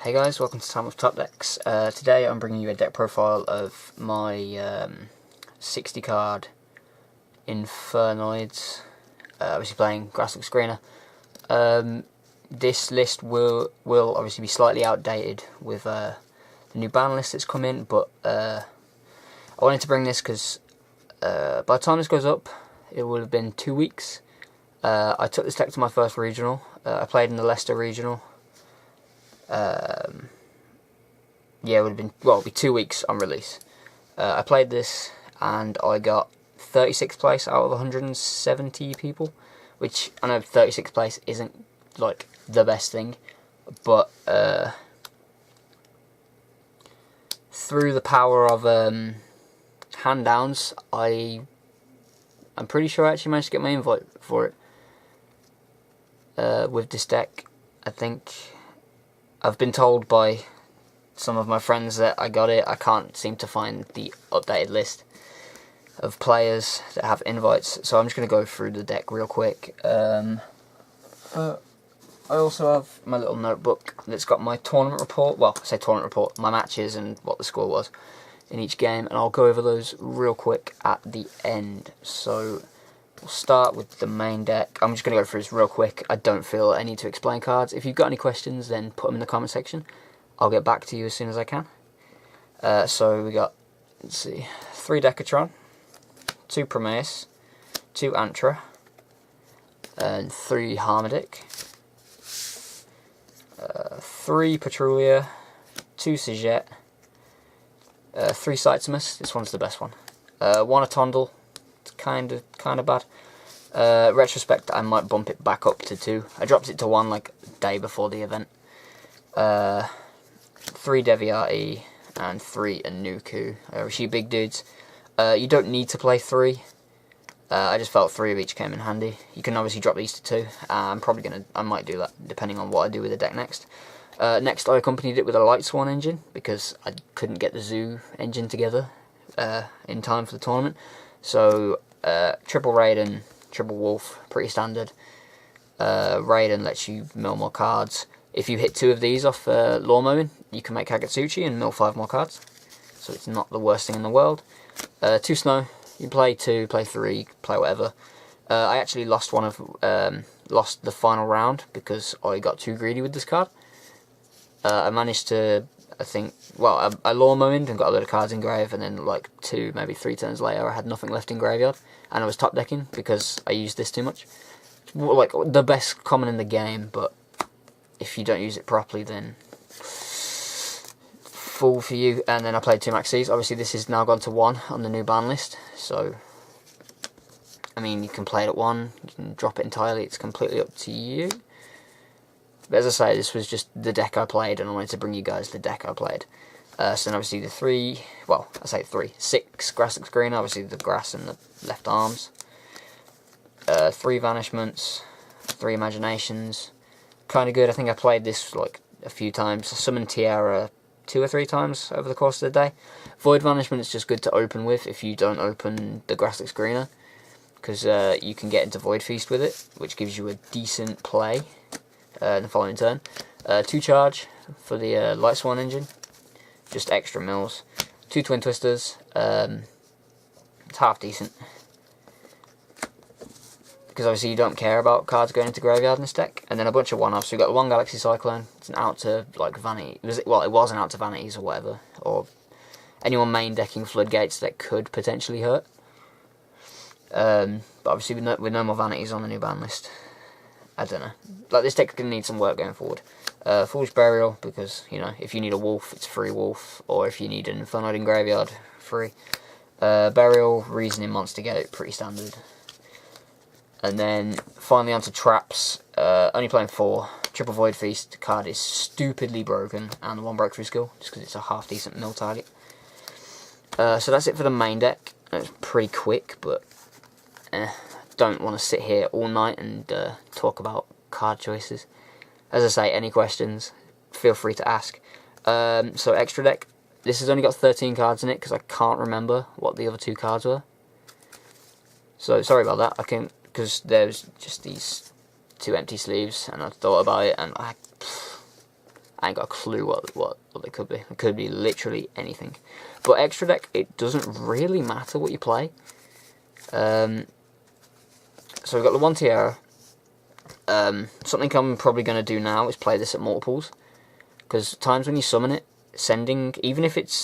Hey guys, welcome to Tamworth Topdecks. Today I'm bringing you a deck profile of my 60 card Infernoids, obviously playing Grass Screener. This list will obviously be slightly outdated with the new ban list that's come in, but I wanted to bring this because by the time this goes up it will have been 2 weeks. I took this deck to my first regional. I played in the Leicester regional. Yeah, it would have been, well, it'll be 2 weeks on release. I played this and I got 36th place out of 170 people, which I know 36th place isn't like the best thing, but through the power of hand downs, I'm pretty sure I actually managed to get my invite for it with this deck. I think I've been told by some of my friends that I got it. I can't seem to find the updated list of players that have invites, so I'm just going to go through the deck real quick. I also have my little notebook that's got my tournament report, well, I say tournament report, my matches and what the score was in each game, and I'll go over those real quick at the end. So we'll start with the main deck. I'm just going to go through this real quick. I don't feel I need to explain cards. If you've got any questions, then put them in the comment section. I'll get back to you as soon as I can. So we got, let's see, 3 Decatron, 2 Prometheus, 2 Antra, and 3 Harmadic, 3 Patrulia, 2 Siget, 3 Cytimus. This one's the best one. 1 Atondel. It's kind of bad. Retrospect, I might bump it back up to 2. I dropped it to 1 like a day before the event. 3 Deviati and 3 Anuku. A few big dudes. You don't need to play 3. I just felt 3 of each came in handy. You can obviously drop these to 2. I might do that depending on what I do with the deck next. Next, I accompanied it with a Light Swan engine because I couldn't get the Zoo engine together in time for the tournament. So triple Raiden, triple Wolf, pretty standard. Raiden lets you mill more cards. If you hit 2 of these off lawn mowing, you can make Hagatsuchi and mill 5 more cards. So it's not the worst thing in the world. 2 Snow, you play 2, play 3, play whatever. I actually lost lost the final round because I got too greedy with this card. I managed to, I lawn mowed and got a load of cards in grave, and then like 2, maybe 3 turns later, I had nothing left in graveyard, and I was top decking because I used this too much. It's like the best common in the game, but if you don't use it properly, then fool for you. And then I played 2 Maxis. Obviously, this has now gone to 1 on the new ban list, so I mean, you can play it at 1, you can drop it entirely. It's completely up to you. But as I say, this was just the deck I played, and I wanted to bring you guys the deck I played. So then obviously the 6 Grass Green, obviously the grass and the left arms. 3 Vanishments, 3 Imaginations. Kind of good. I think I played this like a few times. I summoned Tiara 2 or 3 times over the course of the day. Void Vanishment is just good to open with if you don't open the Grass Screener, because you can get into Void Feast with it, which gives you a decent play in the following turn. 2 Charge for the Light Swan engine, just extra mills. 2 Twin Twisters, it's half decent, because obviously you don't care about cards going into graveyard in this deck. And then a bunch of one-offs. So we've got the 1 Galaxy Cyclone. It's an out to like Vanity. It was an out to Vanities or whatever, or anyone main decking Floodgates that could potentially hurt. But obviously with no more Vanities on the new ban list, I don't know. Like, this deck's gonna need some work going forward. Foolish Burial, because you know, if you need a wolf, it's free wolf, or if you need an Infernoid in graveyard, free. Burial, Reasoning Monster Gate, pretty standard. And then finally onto traps. Only playing 4. Triple Void Feast. The card is stupidly broken, and the 1 Breakthrough Skill, just because it's a half decent mill target. So that's it for the main deck. It's pretty quick, but don't want to sit here all night and talk about card choices. As I say, any questions, feel free to ask. So extra deck. This has only got 13 cards in it because I can't remember what the other 2 cards were. So sorry about that. Because there's just these 2 empty sleeves, and I thought about it, and I I ain't got a clue what they could be. It could be literally anything. But extra deck, it doesn't really matter what you play. So we've got the one Tiara. Something I'm probably going to do now is play this at multiples. Because times when you summon it, even if you're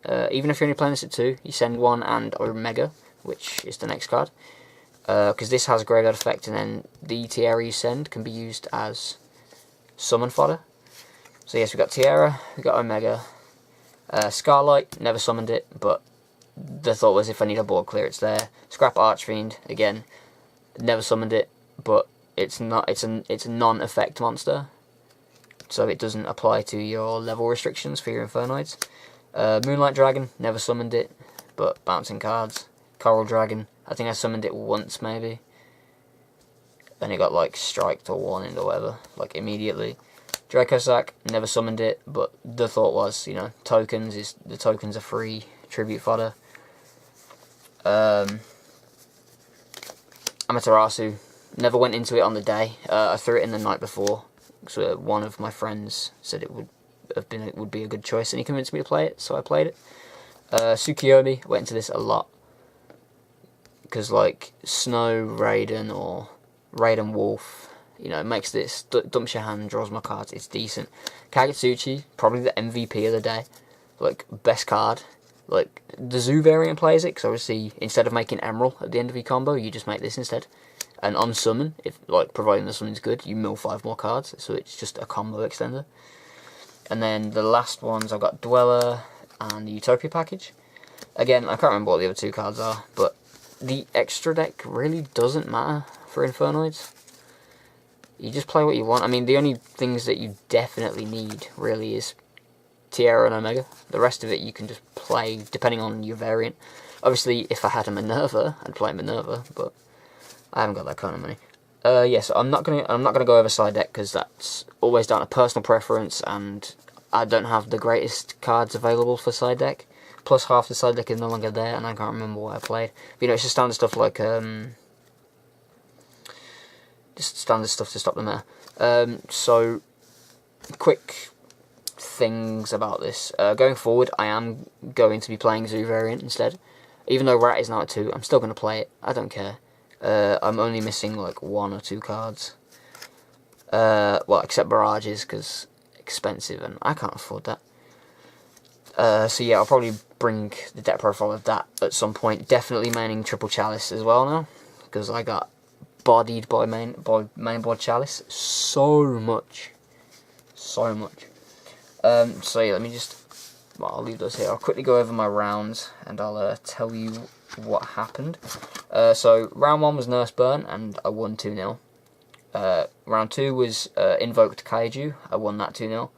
only playing this at 2, you send 1 and Omega, which is the next card. Because this has a graveyard effect, and then the Tiara you send can be used as summon fodder. So yes, we've got Tiara, we've got Omega. Scarlight, never summoned it, but the thought was if I need a board clear, it's there. Scrap Archfiend, again, never summoned it, but it's a non-effect monster, so it doesn't apply to your level restrictions for your Infernoids. Moonlight Dragon, never summoned it, but bouncing cards. Coral Dragon, I think I summoned it once maybe. Then it got like striked or warned or whatever, like immediately. Dracosac, never summoned it, but the thought was, you know, the tokens are free tribute fodder. Amaterasu, never went into it on the day. I threw it in the night before, so one of my friends said it would be a good choice, and he convinced me to play it, so I played it. Tsukiyomi, went into this a lot, because like Snow Raiden or Raiden Wolf, you know, makes this, dumps your hand, draws more cards, it's decent. Kagutsuchi, probably the MVP of the day, like, best card. Like, the Zoo variant plays it, because obviously, instead of making Emerald at the end of your combo, you just make this instead. And on summon, if like providing the summon's good, you mill 5 more cards, so it's just a combo extender. And then the last ones, I've got Dweller and the Utopia package. Again, I can't remember what the other 2 cards are, but the extra deck really doesn't matter for Infernoids. You just play what you want. I mean, the only things that you definitely need, really, is Tiara and Omega. The rest of it you can just play, depending on your variant. Obviously, if I had a Minerva, I'd play Minerva, but I haven't got that kind of money. Yes, I'm not gonna go over side deck, because that's always down to personal preference, and I don't have the greatest cards available for side deck. Plus, half the side deck is no longer there, and I can't remember what I played. But, you know, it's just standard stuff like just standard stuff to stop them there. So, quick things about this. Going forward, I am going to be playing Zoo variant instead. Even though Rat is now at 2, I'm still going to play it. I don't care. I'm only missing like 1 or 2 cards. Well, except Barrages, because expensive, and I can't afford that. So yeah, I'll probably bring the deck profile of that at some point. Definitely maining Triple Chalice as well now, because I got bodied by mainboard Chalice so much. So yeah, let me just, well, I'll leave those here. I'll quickly go over my rounds, and I'll tell you what happened. So round 1 was Nurse Burn, and I won 2-0. Round 2 was Invoked Kaiju, I won that 2-0.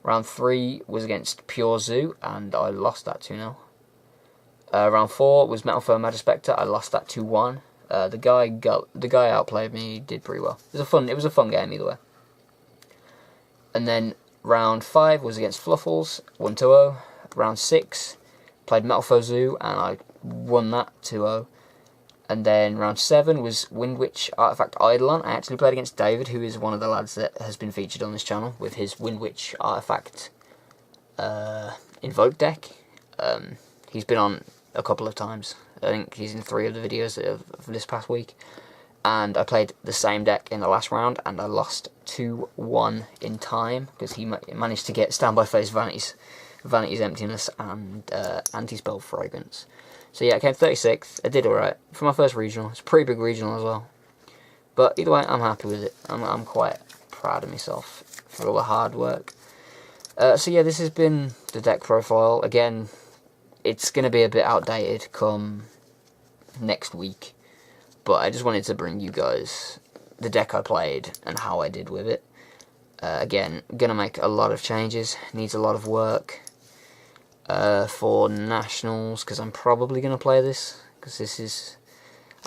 Round 3 was against Pure Zoo, and I lost that 2-0. Round 4 was Metal Foe Magispectre, I lost that 2-1. The guy outplayed me, did pretty well. It was a fun game either way. And then round 5 was against Fluffles, 1-0. Round 6 played Metal Foe Zoo, and I won that 2-0. And then round 7 was Windwitch Artifact Eidolon. I actually played against David, who is one of the lads that has been featured on this channel with his Windwitch Artifact Invoke deck. He's been on a couple of times. I think he's in 3 of the videos of this past week. And I played the same deck in the last round, and I lost 2-1 in time, because he managed to get Standby Phase Vanity's Emptiness and Anti-Spell Fragrance. So yeah, I came 36th. I did alright for my first regional. It's a pretty big regional as well. But either way, I'm happy with it. I'm quite proud of myself for all the hard work. So yeah, this has been the deck profile. Again, it's going to be a bit outdated come next week. But I just wanted to bring you guys the deck I played and how I did with it. Again, going to make a lot of changes. Needs a lot of work. For Nationals, because I'm probably going to play this, because this is,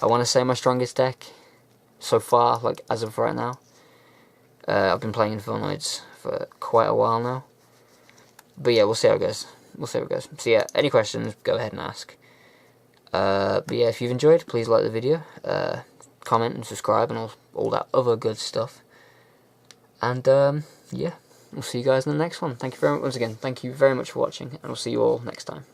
I want to say, my strongest deck so far, like, as of right now. I've been playing Infernoids for quite a while now. But yeah, we'll see how it goes. So yeah, any questions, go ahead and ask. But yeah, if you've enjoyed, please like the video, comment and subscribe and all that other good stuff. And yeah, we'll see you guys in the next one. Thank you very much once again. Thank you very much for watching, and we'll see you all next time.